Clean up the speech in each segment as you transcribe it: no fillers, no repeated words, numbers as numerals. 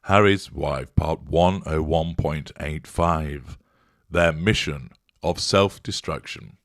Harry's Wife, Part 101.85. Their Mission of Self-Destruction.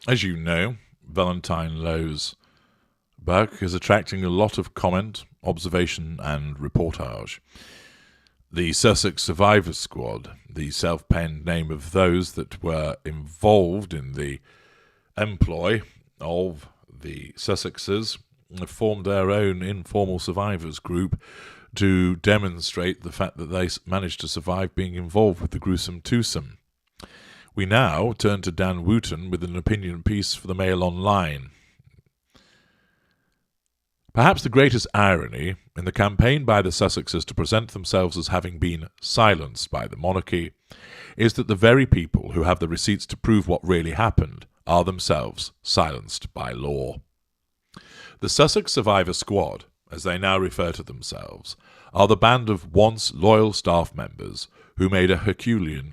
As you know, Valentine Lowe's book is attracting a lot of comment, observation, and reportage. The Sussex Survivor Squad, the self-penned name of those that were involved in the employ of the Sussexes, formed their own informal survivors group to demonstrate the fact that they managed to survive being involved with the gruesome twosome. We now turn to Dan Wooten with an opinion piece for the Mail Online. Perhaps the greatest irony in the campaign by the Sussexes to present themselves as having been silenced by the monarchy is that the very people who have the receipts to prove what really happened are themselves silenced by law. The Sussex Survivor Squad, as they now refer to themselves, are the band of once loyal staff members who made a Herculean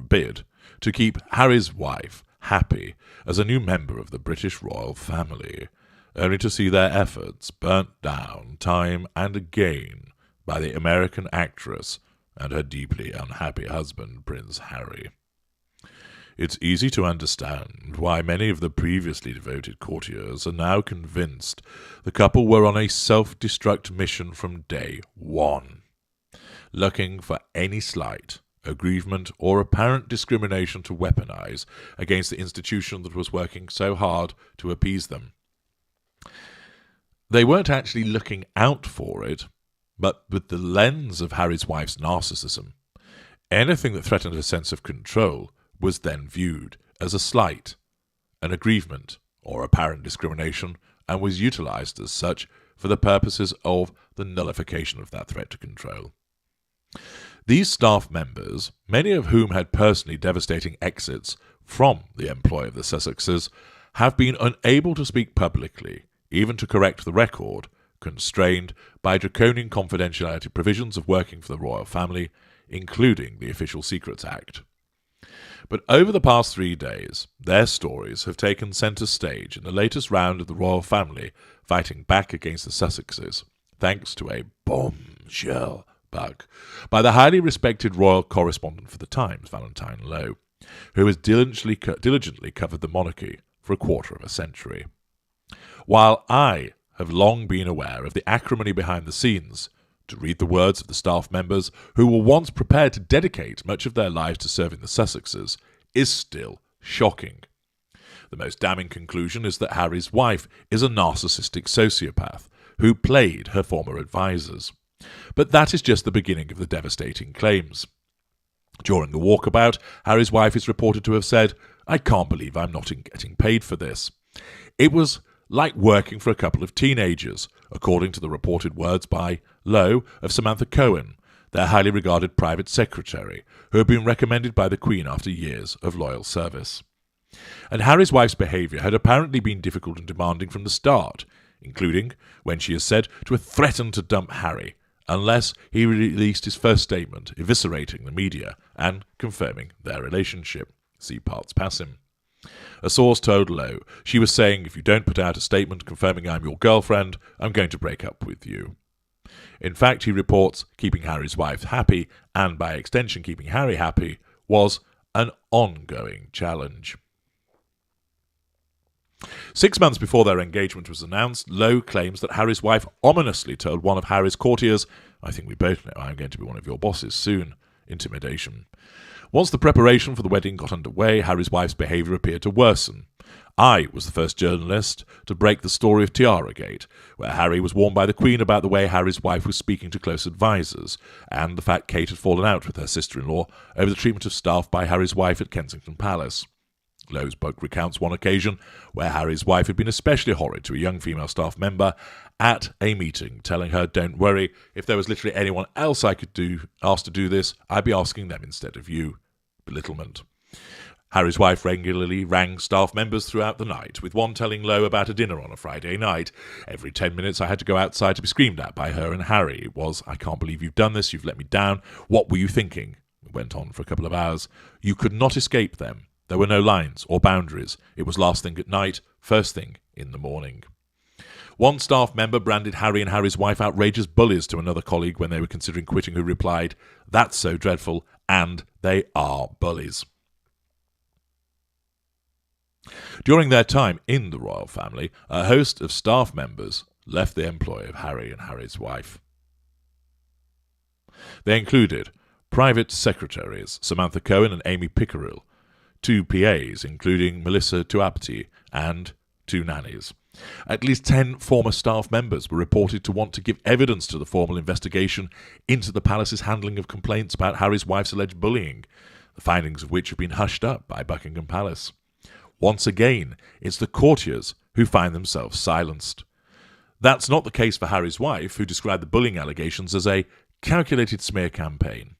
bid to keep Harry's wife happy as a new member of the British royal family, only to see their efforts burnt down time and again by the American actress and her deeply unhappy husband, Prince Harry. It's easy to understand why many of the previously devoted courtiers are now convinced the couple were on a self-destruct mission from day one, looking for any slight, aggrievement, or apparent discrimination to weaponize against the institution that was working so hard to appease them. They weren't actually looking out for it, but with the lens of Harry's wife's narcissism. Anything that threatened her sense of control was then viewed as a slight, an aggrievement, or apparent discrimination, and was utilized as such for the purposes of the nullification of that threat to control. These staff members, many of whom had personally devastating exits from the employ of the Sussexes, have been unable to speak publicly, even to correct the record, constrained by draconian confidentiality provisions of working for the royal family, including the Official Secrets Act. But over the past 3 days, their stories have taken centre stage in the latest round of the royal family fighting back against the Sussexes, thanks to a bombshell book by the highly respected royal correspondent for the Times, Valentine Lowe, who has diligently covered the monarchy for a quarter of a century. While I have long been aware of the acrimony behind the scenes, to read the words of the staff members who were once prepared to dedicate much of their lives to serving the Sussexes is still shocking. The most damning conclusion is that Harry's wife is a narcissistic sociopath who played her former advisors. But that is just the beginning of the devastating claims. During the walkabout, Harry's wife is reported to have said, "I can't believe I'm not getting paid for this. It was like working for a couple of teenagers," according to the reported words by Lowe of Samantha Cohen, their highly regarded private secretary, who had been recommended by the Queen after years of loyal service. And Harry's wife's behaviour had apparently been difficult and demanding from the start, including when she is said to have threatened to dump Harry unless he released his first statement, eviscerating the media and confirming their relationship. See parts passing. A source told Lowe she was saying, "If you don't put out a statement confirming I'm your girlfriend, I'm going to break up with you." In fact, he reports keeping Harry's wife happy, and by extension keeping Harry happy, was an ongoing challenge. 6 months before their engagement was announced, Lowe claims that Harry's wife ominously told one of Harry's courtiers, "I think we both know I'm going to be one of your bosses soon." Intimidation. Once the preparation for the wedding got underway, Harry's wife's behaviour appeared to worsen. I was the first journalist to break the story of Tiaragate, where Harry was warned by the Queen about the way Harry's wife was speaking to close advisers, and the fact Kate had fallen out with her sister-in-law over the treatment of staff by Harry's wife at Kensington Palace. Lowe's book recounts one occasion where Harry's wife had been especially horrid to a young female staff member at a meeting, telling her, "Don't worry, if there was literally anyone else I could ask to do this, I'd be asking them instead of you." Belittlement. Harry's wife regularly rang staff members throughout the night, with one telling Lowe about a dinner on a Friday night. Every 10 minutes I had to go outside to be screamed at by her and Harry. It was, "I can't believe you've done this, you've let me down. What were you thinking?" It went on for a couple of hours. You could not escape them. There were no lines or boundaries. It was last thing at night, first thing in the morning. One staff member branded Harry and Harry's wife outrageous bullies to another colleague when they were considering quitting, who replied, "That's so dreadful, and they are bullies." During their time in the royal family, a host of staff members left the employ of Harry and Harry's wife. They included private secretaries Samantha Cohen and Amy Pickerill, 2 PAs, including Melissa Tuapti, and 2 nannies. At least 10 former staff members were reported to want to give evidence to the formal investigation into the palace's handling of complaints about Harry's wife's alleged bullying, the findings of which have been hushed up by Buckingham Palace. Once again, it's the courtiers who find themselves silenced. That's not the case for Harry's wife, who described the bullying allegations as a calculated smear campaign.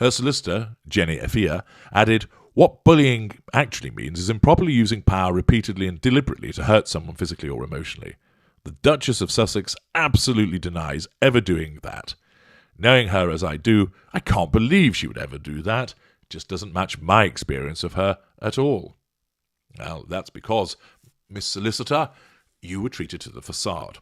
Her solicitor, Jenny Effia, added, "What bullying actually means is improperly using power repeatedly and deliberately to hurt someone physically or emotionally. The Duchess of Sussex absolutely denies ever doing that. Knowing her as I do, I can't believe she would ever do that. It just doesn't match my experience of her at all." Well, that's because, Miss Solicitor, you were treated to the facade.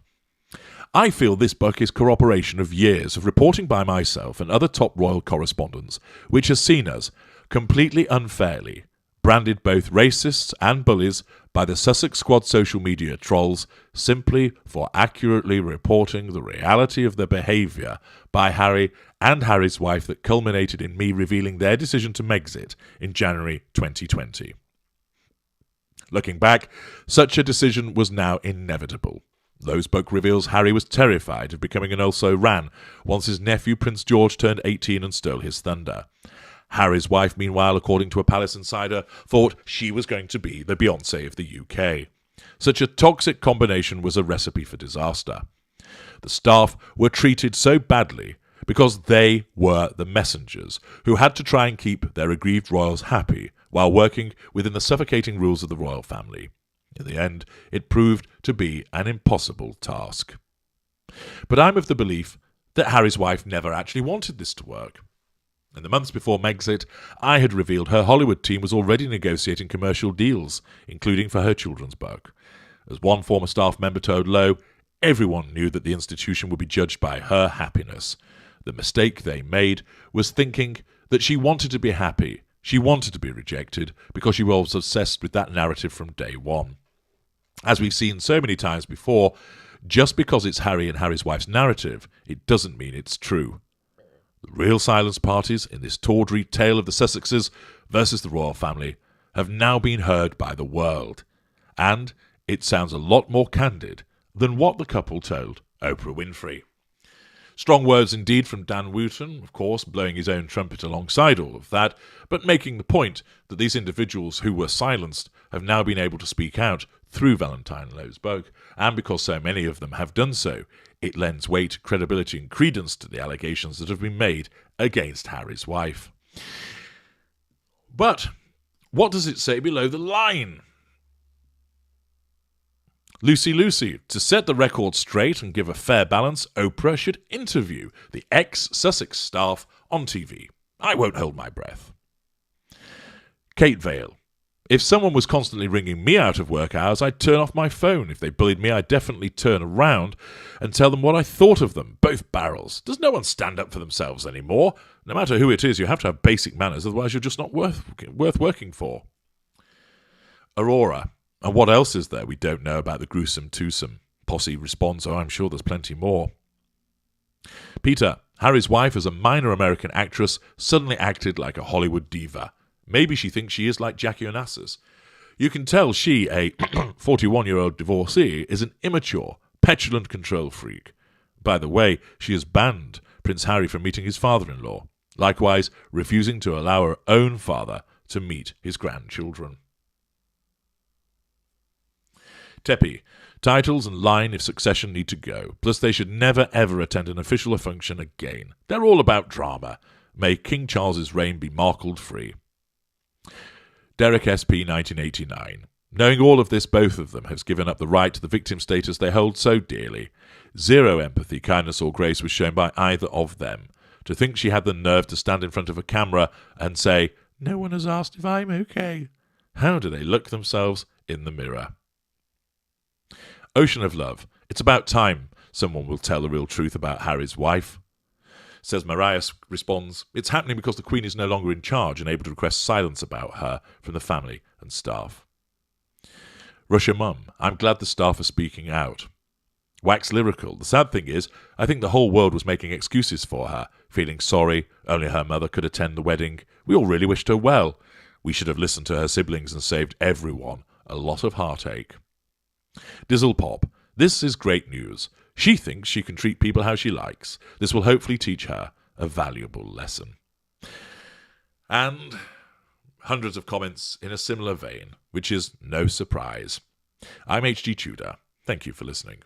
I feel this book is corroboration of years of reporting by myself and other top royal correspondents, which has seen us, completely unfairly, branded both racists and bullies by the Sussex Squad social media trolls simply for accurately reporting the reality of the behaviour by Harry and Harry's wife that culminated in me revealing their decision to Megxit in January 2020. Looking back, such a decision was now inevitable. Lowe's book reveals Harry was terrified of becoming an also-ran once his nephew Prince George turned 18 and stole his thunder. Harry's wife, meanwhile, according to a palace insider, thought she was going to be the Beyoncé of the UK. Such a toxic combination was a recipe for disaster. The staff were treated so badly because they were the messengers who had to try and keep their aggrieved royals happy while working within the suffocating rules of the royal family. In the end, it proved to be an impossible task. But I'm of the belief that Harry's wife never actually wanted this to work. In the months before Megxit, I had revealed her Hollywood team was already negotiating commercial deals, including for her children's book. As one former staff member told Lowe, everyone knew that the institution would be judged by her happiness. The mistake they made was thinking that she wanted to be happy. She wanted to be rejected because she was obsessed with that narrative from day one. As we've seen so many times before, just because it's Harry and Harry's wife's narrative, it doesn't mean it's true. The real silence parties in this tawdry tale of the Sussexes versus the royal family have now been heard by the world, and it sounds a lot more candid than what the couple told Oprah Winfrey. Strong words indeed from Dan Wooten, of course, blowing his own trumpet alongside all of that, but making the point that these individuals who were silenced have now been able to speak out through Valentine Lowe's book, and because so many of them have done so, it lends weight, credibility and credence to the allegations that have been made against Harry's wife. But what does it say below the line? Lucy, to set the record straight and give a fair balance, Oprah should interview the ex-Sussex staff on TV. I won't hold my breath. Kate Vale. If someone was constantly ringing me out of work hours, I'd turn off my phone. If they bullied me, I'd definitely turn around and tell them what I thought of them. Both barrels. Does no one stand up for themselves anymore? No matter who it is, you have to have basic manners, otherwise you're just not worth working for. Aurora. And what else is there we don't know about the gruesome twosome? Posse responds, "Oh, I'm sure there's plenty more." Peter. Harry's wife, as a minor American actress, suddenly acted like a Hollywood diva. Maybe she thinks she is like Jackie Onassis. You can tell she, a 41-year-old divorcee, is an immature, petulant control freak. By the way, she has banned Prince Harry from meeting his father-in-law, likewise refusing to allow her own father to meet his grandchildren. Tepi. Titles and line of succession need to go, plus they should never ever attend an official function again. They're all about drama. May King Charles's reign be Markled free. Derek SP 1989. Knowing all of this, both of them have given up the right to the victim status they hold so dearly. Zero empathy, kindness or grace was shown by either of them. To think she had the nerve to stand in front of a camera and say, "No one has asked if I'm okay." How do they look themselves in the mirror? Ocean of love. It's about time someone will tell the real truth about Harry's wife. Says Mariah responds, it's happening because the Queen is no longer in charge and able to request silence about her from the family and staff. Russia Mum, I'm glad the staff are speaking out. Wax Lyrical, the sad thing is, I think the whole world was making excuses for her, feeling sorry, only her mother could attend the wedding. We all really wished her well. We should have listened to her siblings and saved everyone a lot of heartache. Dizzle Pop, this is great news. She thinks she can treat people how she likes. This will hopefully teach her a valuable lesson. And hundreds of comments in a similar vein, which is no surprise. I'm H.G. Tudor. Thank you for listening.